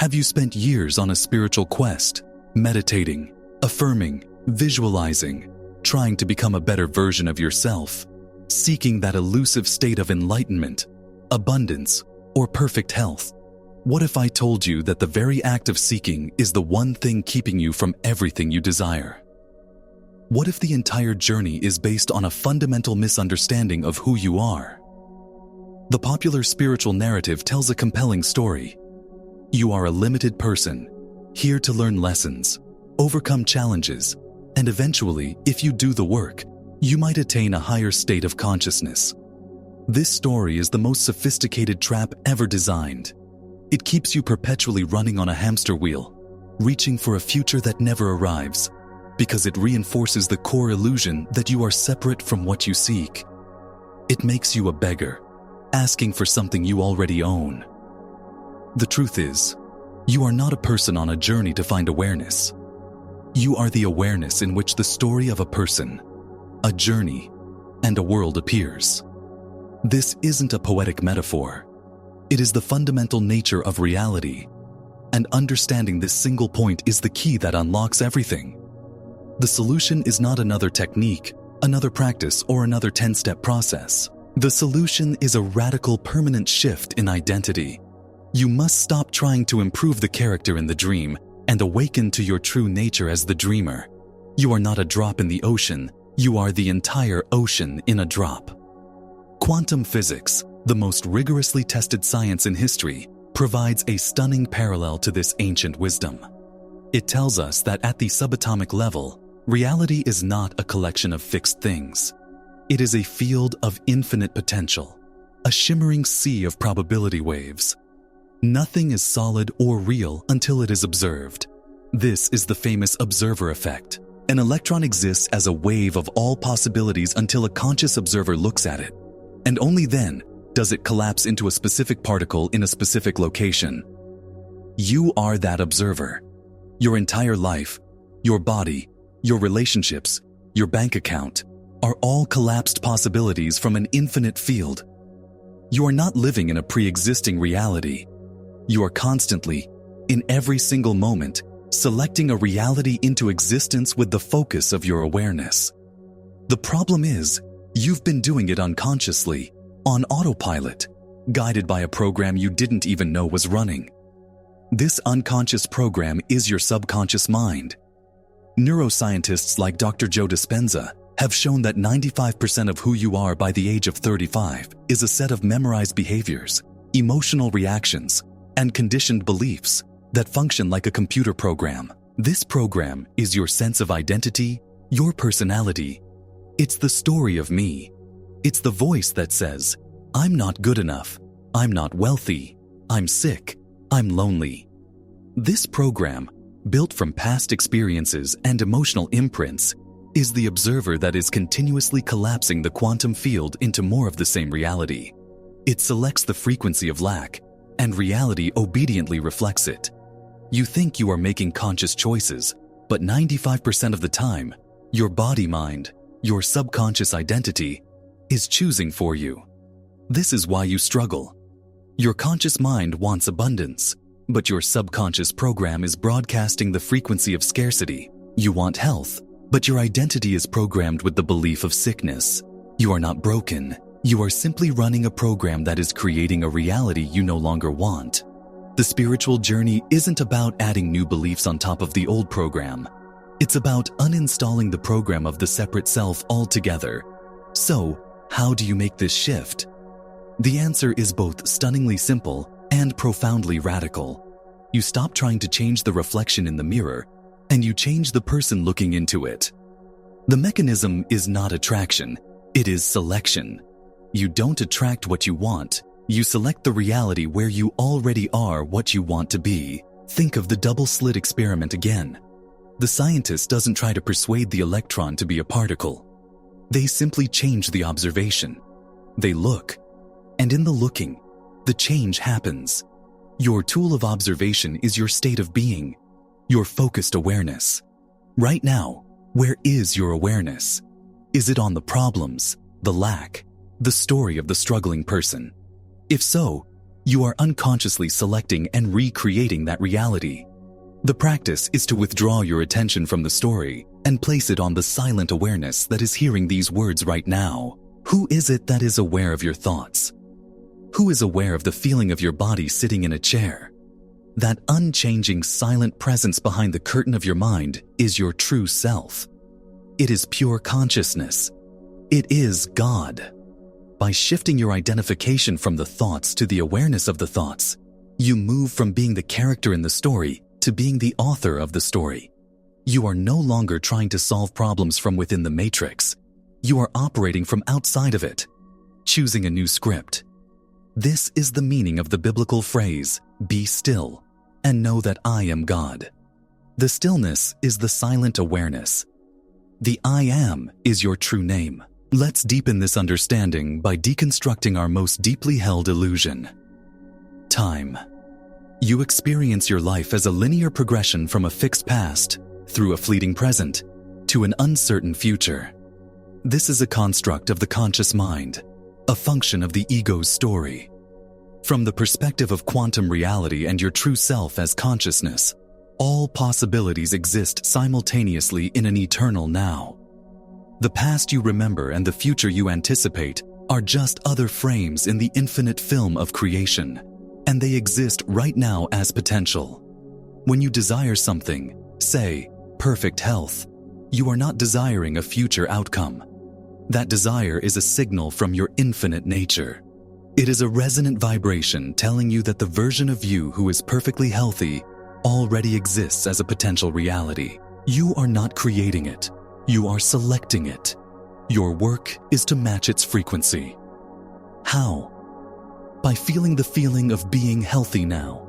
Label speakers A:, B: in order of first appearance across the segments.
A: Have you spent years on a spiritual quest, meditating, affirming, visualizing, trying to become a better version of yourself, seeking that elusive state of enlightenment, abundance, or perfect health? What if I told you that the very act of seeking is the one thing keeping you from everything you desire? What if the entire journey is based on a fundamental misunderstanding of who you are? The popular spiritual narrative tells a compelling story. You are a limited person, here to learn lessons, overcome challenges, and eventually, if you do the work, you might attain a higher state of consciousness. This story is the most sophisticated trap ever designed. It keeps you perpetually running on a hamster wheel, reaching for a future that never arrives, because it reinforces the core illusion that you are separate from what you seek. It makes you a beggar, asking for something you already own. The truth is, you are not a person on a journey to find awareness. You are the awareness in which the story of a person, a journey, and a world appears. This isn't a poetic metaphor. It is the fundamental nature of reality, and understanding this single point is the key that unlocks everything. The solution is not another technique, another practice, or another 10-step process. The solution is a radical, permanent shift in identity. You must stop trying to improve the character in the dream and awaken to your true nature as the dreamer. You are not a drop in the ocean, you are the entire ocean in a drop. Quantum physics, the most rigorously tested science in history, provides a stunning parallel to this ancient wisdom. It tells us that at the subatomic level, reality is not a collection of fixed things. It is a field of infinite potential, a shimmering sea of probability waves. Nothing is solid or real until it is observed. This is the famous observer effect. An electron exists as a wave of all possibilities until a conscious observer looks at it, and only then does it collapse into a specific particle in a specific location. You are that observer. Your entire life, your body, your relationships, your bank account, are all collapsed possibilities from an infinite field. You are not living in a pre-existing reality. You are constantly, in every single moment, selecting a reality into existence with the focus of your awareness. The problem is, you've been doing it unconsciously, on autopilot, guided by a program you didn't even know was running. This unconscious program is your subconscious mind. Neuroscientists like Dr. Joe Dispenza have shown that 95% of who you are by the age of 35 is a set of memorized behaviors, emotional reactions, and conditioned beliefs that function like a computer program. This program is your sense of identity, your personality. It's the story of me. It's the voice that says, I'm not good enough, I'm not wealthy, I'm sick, I'm lonely. This program, built from past experiences and emotional imprints, is the observer that is continuously collapsing the quantum field into more of the same reality. It selects the frequency of lack, and reality obediently reflects it. You think you are making conscious choices, but 95% of the time, your body-mind, your subconscious identity, is choosing for you. This is why you struggle. Your conscious mind wants abundance, but your subconscious program is broadcasting the frequency of scarcity. You want health, but your identity is programmed with the belief of sickness. You are not broken. You are simply running a program that is creating a reality you no longer want. The spiritual journey isn't about adding new beliefs on top of the old program. It's about uninstalling the program of the separate self altogether. So, how do you make this shift? The answer is both stunningly simple and profoundly radical. You stop trying to change the reflection in the mirror, and you change the person looking into it. The mechanism is not attraction, it is selection. You don't attract what you want, you select the reality where you already are what you want to be. Think of the double-slit experiment again. The scientist doesn't try to persuade the electron to be a particle. They simply change the observation. They look, and in the looking, the change happens. Your tool of observation is your state of being, your focused awareness. Right now, where is your awareness? Is it on the problems, the lack, the story of the struggling person? If so, You are unconsciously selecting and recreating that reality. The practice is to withdraw your attention from the story and place it on the silent awareness that is hearing these words right now. Who is it that is aware of your thoughts? Who is aware of the feeling of your body sitting in a chair? That unchanging silent presence behind the curtain of your mind is your true self. It is pure consciousness. It is God. By shifting your identification from the thoughts to the awareness of the thoughts, you move from being the character in the story to being the author of the story. You are no longer trying to solve problems from within the matrix. You are operating from outside of it, choosing a new script. This is the meaning of the biblical phrase, "Be still, and know that I am God." The stillness is the silent awareness. The I am is your true name. Let's deepen this understanding by deconstructing our most deeply held illusion. Time. You experience your life as a linear progression from a fixed past, through a fleeting present, to an uncertain future. This is a construct of the conscious mind, a function of the ego's story. From the perspective of quantum reality and your true self as consciousness, all possibilities exist simultaneously in an eternal now. The past you remember and the future you anticipate are just other frames in the infinite film of creation, and they exist right now as potential. When you desire something, say, perfect health, you are not desiring a future outcome. That desire is a signal from your infinite nature. It is a resonant vibration telling you that the version of you who is perfectly healthy already exists as a potential reality. You are not creating it. You are selecting it. Your work is to match its frequency. How? By feeling the feeling of being healthy now.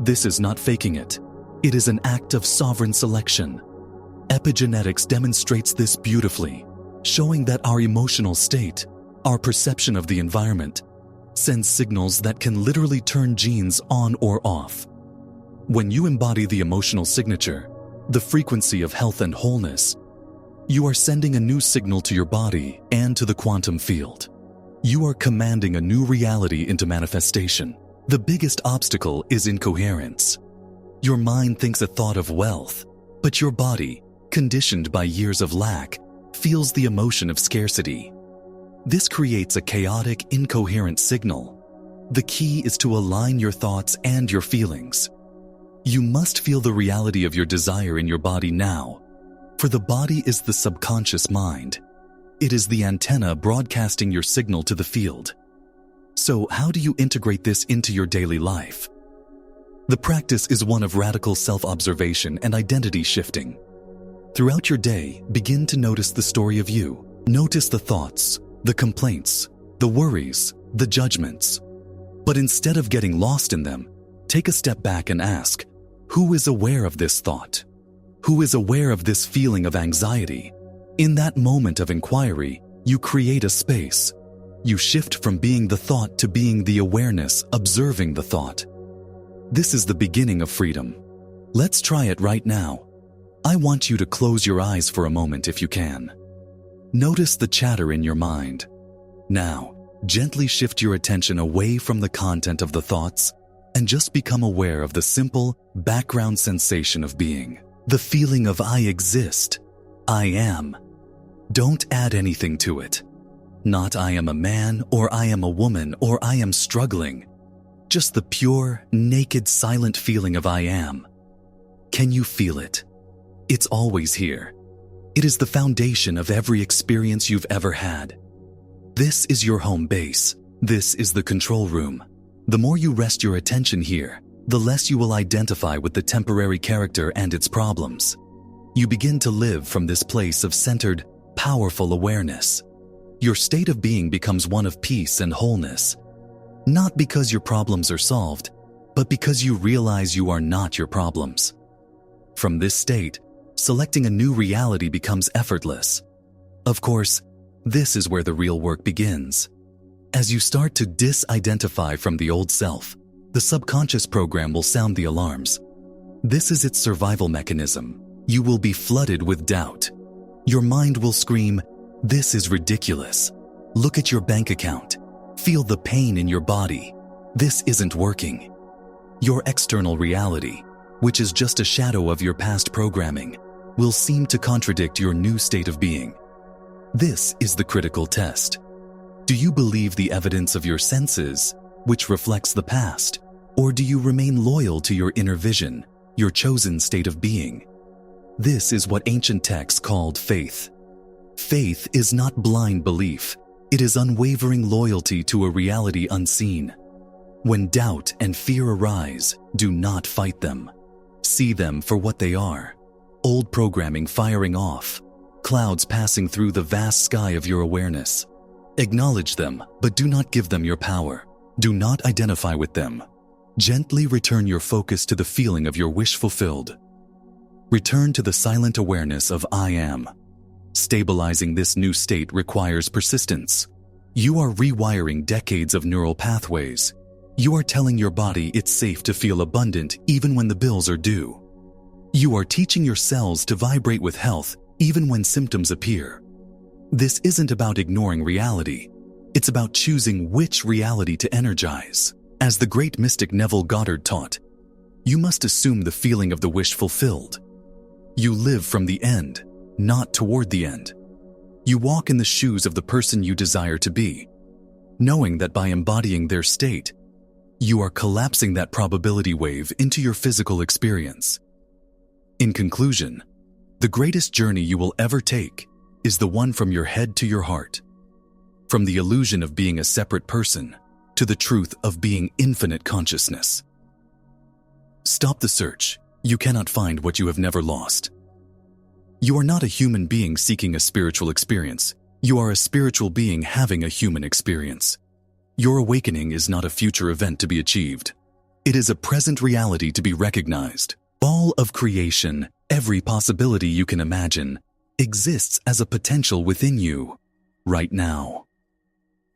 A: This is not faking it. It is an act of sovereign selection. Epigenetics demonstrates this beautifully, showing that our emotional state, our perception of the environment, sends signals that can literally turn genes on or off. When you embody the emotional signature, the frequency of health and wholeness, you are sending a new signal to your body and to the quantum field. You are commanding a new reality into manifestation. The biggest obstacle is incoherence. Your mind thinks a thought of wealth, but your body, conditioned by years of lack, feels the emotion of scarcity. This creates a chaotic, incoherent signal. The key is to align your thoughts and your feelings. You must feel the reality of your desire in your body now, for the body is the subconscious mind. It is the antenna broadcasting your signal to the field. So how do you integrate this into your daily life? The practice is one of radical self-observation and identity shifting. Throughout your day, begin to notice the story of you. Notice the thoughts, the complaints, the worries, the judgments. But instead of getting lost in them, take a step back and ask, who is aware of this thought? Who is aware of this feeling of anxiety? In that moment of inquiry, you create a space. You shift from being the thought to being the awareness observing the thought. This is the beginning of freedom. Let's try it right now. I want you to close your eyes for a moment if you can. Notice the chatter in your mind. Now, gently shift your attention away from the content of the thoughts and just become aware of the simple background sensation of being. The feeling of I exist, I am. Don't add anything to it. Not I am a man or I am a woman or I am struggling. Just the pure, naked, silent feeling of I am. Can you feel it? It's always here. It is the foundation of every experience you've ever had. This is your home base. This is the control room. The more you rest your attention here, the less you will identify with the temporary character and its problems. You begin to live from this place of centered, powerful awareness. Your state of being becomes one of peace and wholeness. Not because your problems are solved, but because you realize you are not your problems. From this state, selecting a new reality becomes effortless. Of course, this is where the real work begins. As you start to disidentify from the old self, the subconscious program will sound the alarms. This is its survival mechanism. You will be flooded with doubt. Your mind will scream, "This is ridiculous. Look at your bank account. Feel the pain in your body. This isn't working. Your external reality, which is just a shadow of your past programming, will seem to contradict your new state of being. This is the critical test. Do you believe the evidence of your senses, which reflects the past, or do you remain loyal to your inner vision, your chosen state of being? This is what ancient texts called faith. Faith is not blind belief. It is unwavering loyalty to a reality unseen. When doubt and fear arise, do not fight them. See them for what they are. Old programming firing off, clouds passing through the vast sky of your awareness. Acknowledge them, but do not give them your power. Do not identify with them. Gently return your focus to the feeling of your wish fulfilled. Return to the silent awareness of I am. Stabilizing this new state requires persistence. You are rewiring decades of neural pathways. You are telling your body it's safe to feel abundant even when the bills are due. You are teaching your cells to vibrate with health even when symptoms appear. This isn't about ignoring reality. It's about choosing which reality to energize. As the great mystic Neville Goddard taught, you must assume the feeling of the wish fulfilled. You live from the end, not toward the end. You walk in the shoes of the person you desire to be, knowing that by embodying their state, you are collapsing that probability wave into your physical experience. In conclusion, the greatest journey you will ever take is the one from your head to your heart, from the illusion of being a separate person to the truth of being infinite consciousness. Stop the search. You cannot find what you have never lost. You are not a human being seeking a spiritual experience. You are a spiritual being having a human experience. Your awakening is not a future event to be achieved. It is a present reality to be recognized. All of creation, every possibility you can imagine, exists as a potential within you, right now.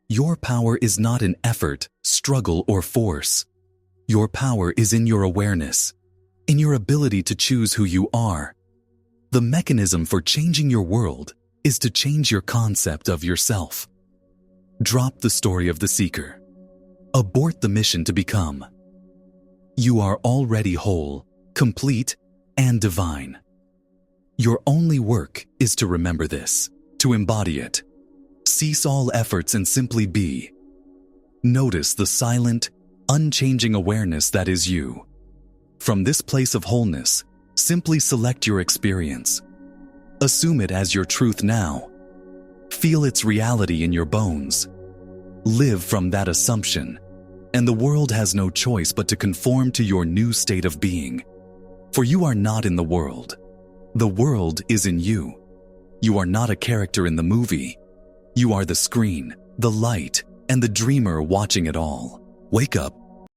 A: Your power is not in effort, struggle, or force. Your power is in your awareness, in your ability to choose who you are. The mechanism for changing your world is to change your concept of yourself. Drop the story of the seeker. Abort the mission to become. You are already whole, complete, and divine. Your only work is to remember this, to embody it. Cease all efforts and simply be. Notice the silent, unchanging awareness that is you. From this place of wholeness, simply select your experience. Assume it as your truth now. Feel its reality in your bones. Live from that assumption, and the world has no choice but to conform to your new state of being. For you are not in the world. The world is in you. You are not a character in the movie. You are the screen, the light, and the dreamer watching it all. Wake up